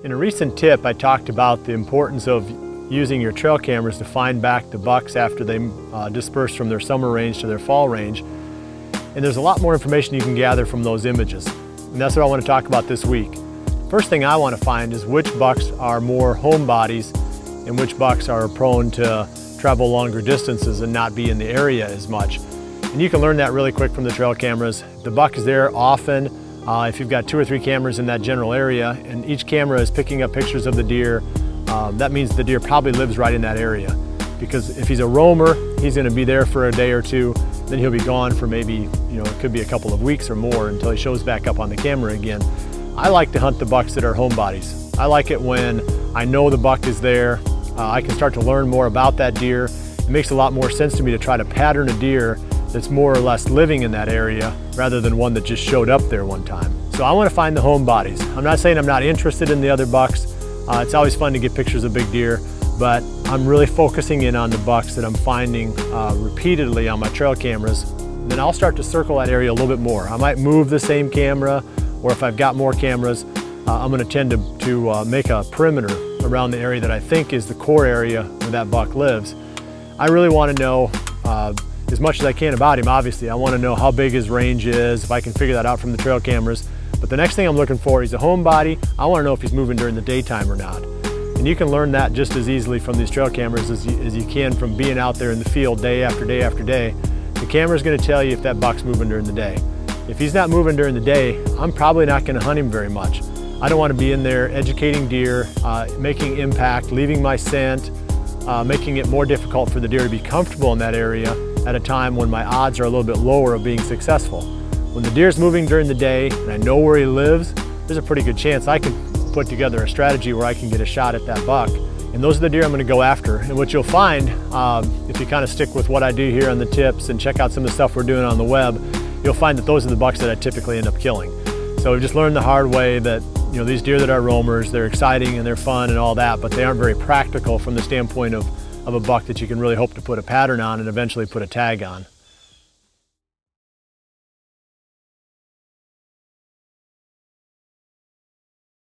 In a recent tip, I talked about the importance of using your trail cameras to find back the bucks after they disperse from their summer range to their fall range. And there's a lot more information you can gather from those images. And that's what I want to talk about this week. First thing I want to find is which bucks are more homebodies and which bucks are prone to travel longer distances and not be in the area as much. And you can learn that really quick from the trail cameras. The buck is there often. If you've got 2 or 3 cameras in that general area and each camera is picking up pictures of the deer, that means the deer probably lives right in that area. Because if he's a roamer, he's going to be there for a day or two, then he'll be gone for maybe, it could be a couple of weeks or more until he shows back up on the camera again. I like to hunt the bucks that are homebodies. I like it when I know the buck is there. I can start to learn more about that deer. It makes a lot more sense to me to try to pattern a deer that's more or less living in that area rather than one that just showed up there one time. So I want to find the homebodies. I'm not saying I'm not interested in the other bucks. It's always fun to get pictures of big deer, but I'm really focusing in on the bucks that I'm finding repeatedly on my trail cameras. Then I'll start to circle that area a little bit more. I might move the same camera, or if I've got more cameras, I'm going to tend to make a perimeter around the area that I think is the core area where that buck lives. I really want to know as much as I can about him, obviously. I want to know how big his range is, if I can figure that out from the trail cameras. But the next thing I'm looking for, he's a homebody. I want to know if he's moving during the daytime or not. And you can learn that just as easily from these trail cameras as you can from being out there in the field day after day after day. The camera's going to tell you if that buck's moving during the day. If he's not moving during the day, I'm probably not going to hunt him very much. I don't want to be in there educating deer, making impact, leaving my scent, making it more difficult for the deer to be comfortable in that area at a time when my odds are a little bit lower of being successful. When the deer's moving during the day and I know where he lives, there's a pretty good chance I can put together a strategy where I can get a shot at that buck. And those are the deer I'm going to go after. And what you'll find, if you kind of stick with what I do here on the tips and check out some of the stuff we're doing on the web, you'll find that those are the bucks that I typically end up killing. So we've just learned the hard way that these deer that are roamers, they're exciting and they're fun and all that, but they aren't very practical from the standpoint of a buck that you can really hope to put a pattern on and eventually put a tag on.